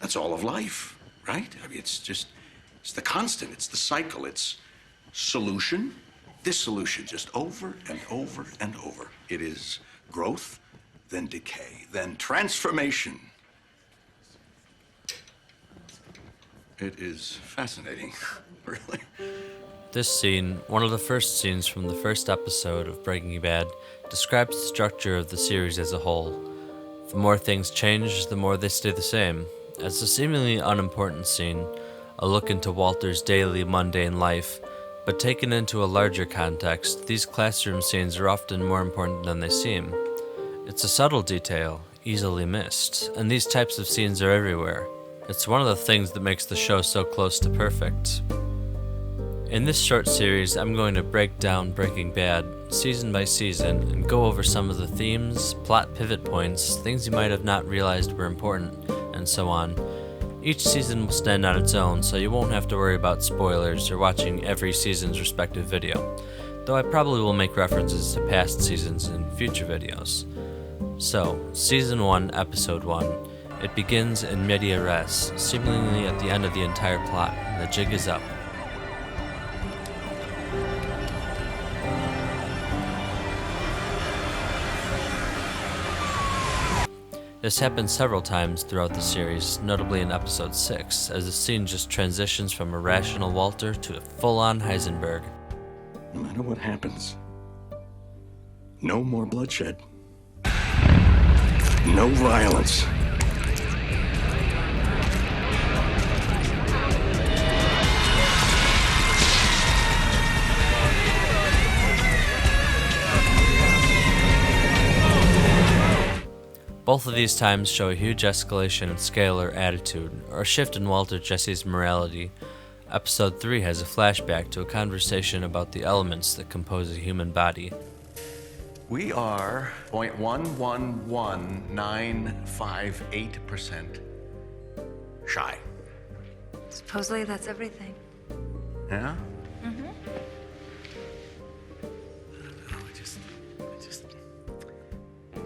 That's all of life, right? I mean, it's the constant, it's the cycle, it's solution, dissolution, just over and over and over. It is growth, then decay, then transformation. It is fascinating, really. This scene, one of the first scenes from the first episode of Breaking Bad, describes the structure of the series as a whole. The more things change, the more they stay the same. As a seemingly unimportant scene, a look into Walter's daily, mundane life, but taken into a larger context, these classroom scenes are often more important than they seem. It's a subtle detail, easily missed, and these types of scenes are everywhere. It's one of the things that makes the show so close to perfect. In this short series, I'm going to break down Breaking Bad, season by season, and go over some of the themes, plot pivot points, things you might have not realized were important, and so on. Each season will stand on its own, so you won't have to worry about spoilers or watching every season's respective video, though I probably will make references to past seasons in future videos. So, Season 1, Episode 1. It begins in media res, seemingly at the end of the entire plot, and the jig is up. This happens several times throughout the series, notably in episode 6, as the scene just transitions from a rational Walter to a full-on Heisenberg. No matter what happens, no more bloodshed, no violence. Both of these times show a huge escalation in scale or attitude, or a shift in Walter Jesse's morality. Episode 3 has a flashback to a conversation about the elements that compose a human body. We are 0.111958% shy. Supposedly that's everything. Yeah? Mm-hmm.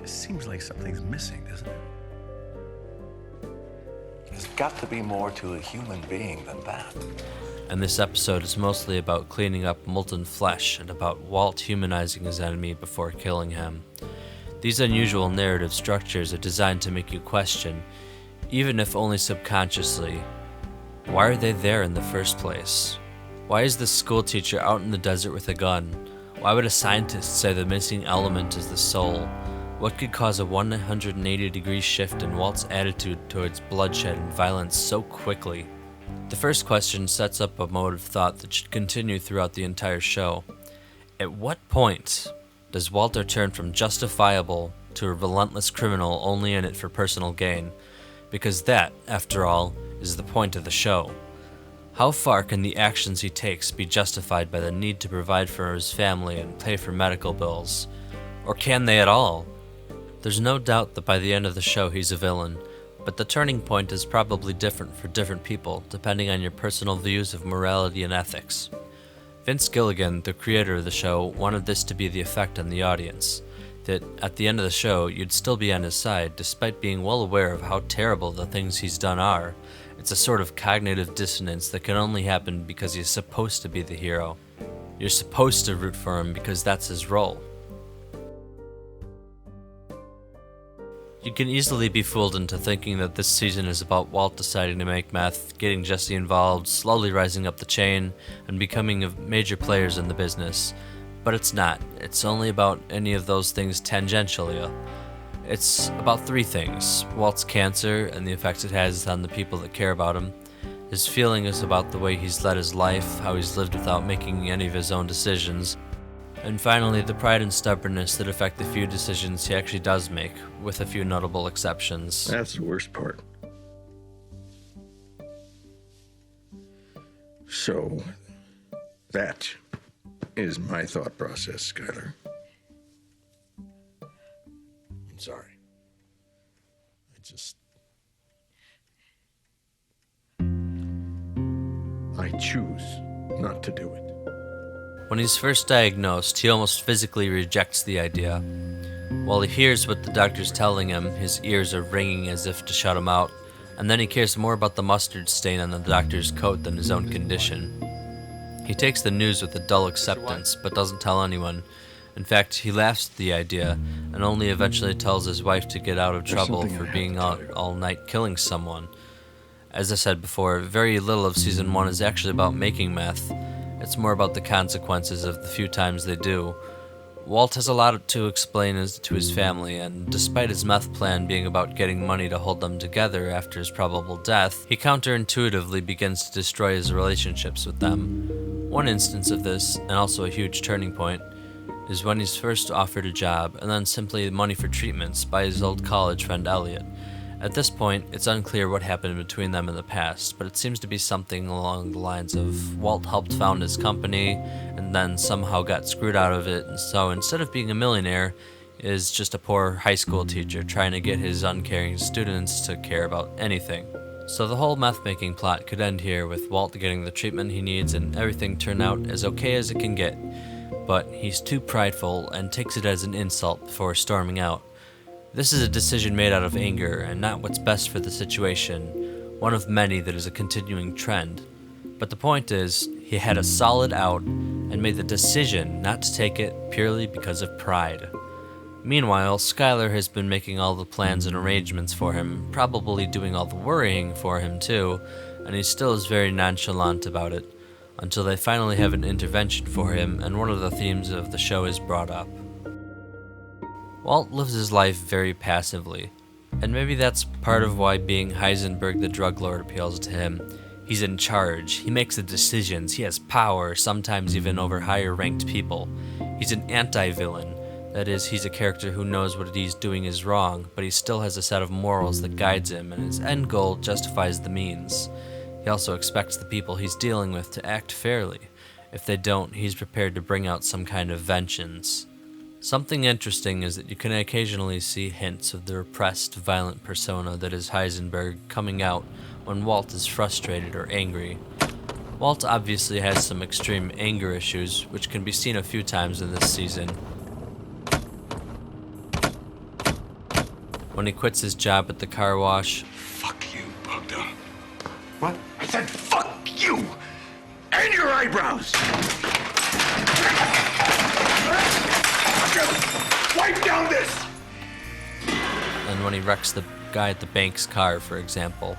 It seems like something's missing, doesn't it? There's got to be more to a human being than that. And this episode is mostly about cleaning up molten flesh and about Walt humanizing his enemy before killing him. These unusual narrative structures are designed to make you question, even if only subconsciously, why are they there in the first place? Why is this schoolteacher out in the desert with a gun? Why would a scientist say the missing element is the soul? What could cause a 180-degree shift in Walt's attitude towards bloodshed and violence so quickly? The first question sets up a mode of thought that should continue throughout the entire show. At what point does Walter turn from justifiable to a relentless criminal only in it for personal gain? Because that, after all, is the point of the show. How far can the actions he takes be justified by the need to provide for his family and pay for medical bills? Or can they at all? There's no doubt that by the end of the show he's a villain, but the turning point is probably different for different people, depending on your personal views of morality and ethics. Vince Gilligan, the creator of the show, wanted this to be the effect on the audience, that at the end of the show you'd still be on his side, despite being well aware of how terrible the things he's done are. It's a sort of cognitive dissonance that can only happen because he's supposed to be the hero. You're supposed to root for him because that's his role. You can easily be fooled into thinking that this season is about Walt deciding to make meth, getting Jesse involved, slowly rising up the chain, and becoming major players in the business. But it's not. It's only about any of those things tangentially. It's about three things: Walt's cancer and the effects it has on the people that care about him. His feelings about the way he's led his life, how he's lived without making any of his own decisions. And finally, the pride and stubbornness that affect the few decisions he actually does make, with a few notable exceptions. That's the worst part. So, that is my thought process, Skylar. I'm sorry. I choose not to do it. When he's first diagnosed, he almost physically rejects the idea. While he hears what the doctor's telling him, his ears are ringing as if to shut him out, and then he cares more about the mustard stain on the doctor's coat than his own condition. He takes the news with a dull acceptance, but doesn't tell anyone. In fact, he laughs at the idea, and only eventually tells his wife to get out of trouble for being out all night killing someone. As I said before, very little of Season 1 is actually about making meth. It's more about the consequences of the few times they do. Walt has a lot to explain to his family, and despite his meth plan being about getting money to hold them together after his probable death, he counterintuitively begins to destroy his relationships with them. One instance of this, and also a huge turning point, is when he's first offered a job, and then simply money for treatments by his old college friend Elliot. At this point, it's unclear what happened between them in the past, but it seems to be something along the lines of Walt helped found his company, and then somehow got screwed out of it, and so instead of being a millionaire, is just a poor high school teacher trying to get his uncaring students to care about anything. So the whole meth-making plot could end here with Walt getting the treatment he needs and everything turn out as okay as it can get. But he's too prideful and takes it as an insult before storming out. This is a decision made out of anger and not what's best for the situation, one of many that is a continuing trend. But the point is, he had a solid out and made the decision not to take it purely because of pride. Meanwhile, Skylar has been making all the plans and arrangements for him, probably doing all the worrying for him too, and he still is very nonchalant about it, until they finally have an intervention for him and one of the themes of the show is brought up. Walt lives his life very passively, and maybe that's part of why being Heisenberg the drug lord appeals to him. He's in charge, he makes the decisions, he has power, sometimes even over higher ranked people. He's an anti-villain. That is, he's a character who knows what he's doing is wrong, but he still has a set of morals that guides him, and his end goal justifies the means. He also expects the people he's dealing with to act fairly. If they don't, he's prepared to bring out some kind of vengeance. Something interesting is that you can occasionally see hints of the repressed, violent persona that is Heisenberg coming out when Walt is frustrated or angry. Walt obviously has some extreme anger issues, which can be seen a few times in this season. When he quits his job at the car wash. Fuck you, Bogdan. What? I said fuck you! And your eyebrows! Wipe down this! And when he wrecks the guy at the bank's car, for example.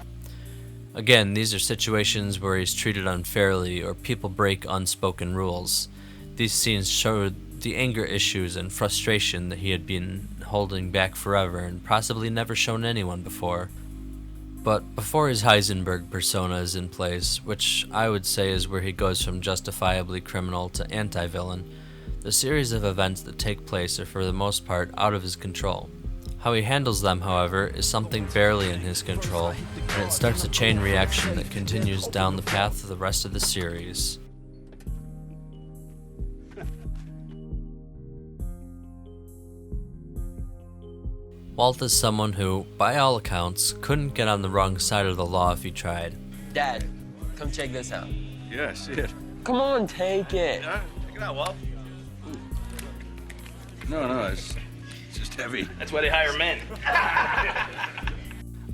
Again, these are situations where he's treated unfairly or people break unspoken rules. These scenes showed the anger issues and frustration that he had been holding back forever and possibly never shown anyone before. But before his Heisenberg persona is in place, which I would say is where he goes from justifiably criminal to anti-villain, the series of events that take place are for the most part out of his control. How he handles them, however, is something barely in his control, and it starts a chain reaction that continues down the path of the rest of the series. Walt is someone who, by all accounts, couldn't get on the wrong side of the law if he tried. Dad, come check this out. Yeah, see it. Come on, take it. Check it out, Walt. No, it's just heavy. That's why they hire men.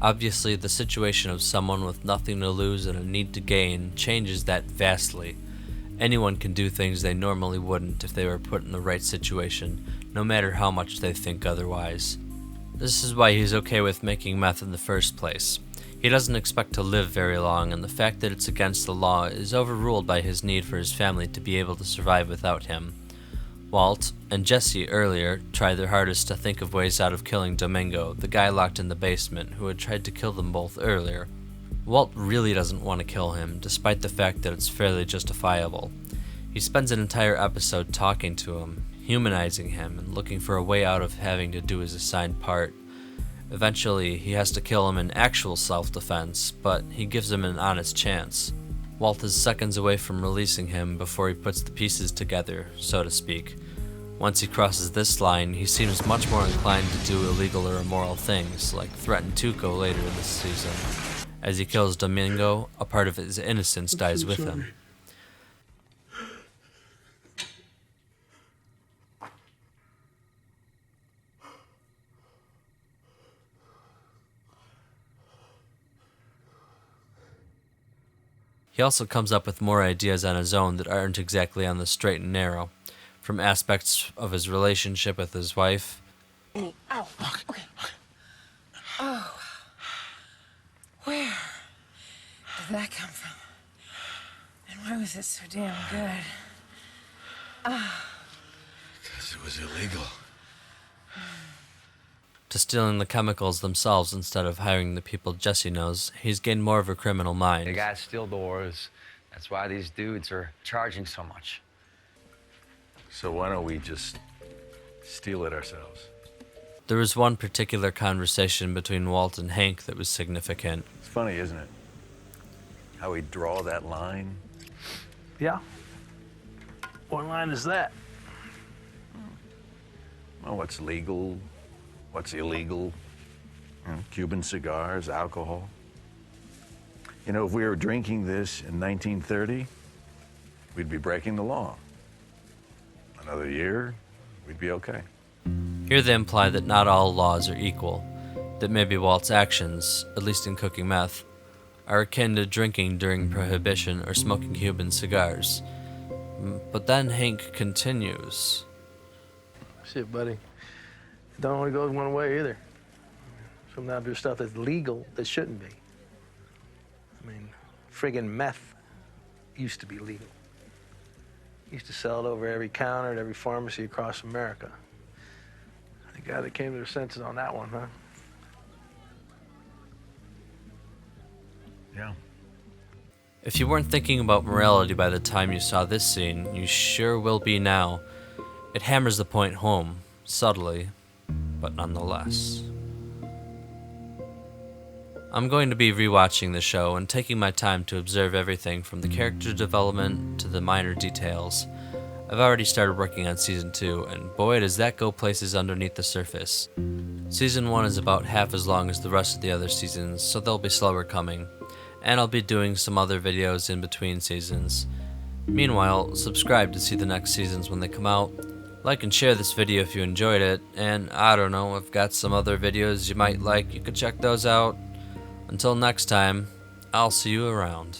Obviously, the situation of someone with nothing to lose and a need to gain changes that vastly. Anyone can do things they normally wouldn't if they were put in the right situation, no matter how much they think otherwise. This is why he's okay with making meth in the first place. He doesn't expect to live very long, and the fact that it's against the law is overruled by his need for his family to be able to survive without him. Walt, and Jesse earlier, tried their hardest to think of ways out of killing Domingo, the guy locked in the basement who had tried to kill them both earlier. Walt really doesn't want to kill him, despite the fact that it's fairly justifiable. He spends an entire episode talking to him, humanizing him, and looking for a way out of having to do his assigned part. Eventually, he has to kill him in actual self-defense, but he gives him an honest chance. Walt is seconds away from releasing him before he puts the pieces together, so to speak. Once he crosses this line, he seems much more inclined to do illegal or immoral things, like threaten Tuco later in this season. As he kills Domingo, a part of his innocence dies with him. He also comes up with more ideas on his own that aren't exactly on the straight and narrow, from aspects of his relationship with his wife. Ow. Okay. Oh. Where did that come from? And why was it so damn good? Because it was illegal. To stealing the chemicals themselves instead of hiring the people Jesse knows, he's gained more of a criminal mind. They got steel doors. That's why these dudes are charging so much. So why don't we just steal it ourselves? There was one particular conversation between Walt and Hank that was significant. It's funny, isn't it? How we draw that line. Yeah. What line is that? Well, what's legal, what's illegal, you know, Cuban cigars, alcohol. You know, if we were drinking this in 1930, we'd be breaking the law. Another year, we'd be okay. Here they imply that not all laws are equal, that maybe Walt's actions, at least in cooking meth, are akin to drinking during Prohibition or smoking Cuban cigars. But then Hank continues. Shit, buddy. It don't only goes one way either. Sometimes there's stuff that's legal that shouldn't be. I mean, friggin' meth used to be legal. Used to sell it over every counter at every pharmacy across America. The guy that came to their senses on that one, huh? Yeah. If you weren't thinking about morality by the time you saw this scene, you sure will be now. It hammers the point home, subtly, but nonetheless. I'm going to be rewatching the show and taking my time to observe everything from the character development to the minor details. I've already started working on Season 2, and boy does that go places underneath the surface. Season 1 is about half as long as the rest of the other seasons, so they'll be slower coming, and I'll be doing some other videos in between seasons. Meanwhile, subscribe to see the next seasons when they come out. Like and share this video if you enjoyed it, and I don't know, I've got some other videos you might like, you could check those out. Until next time, I'll see you around.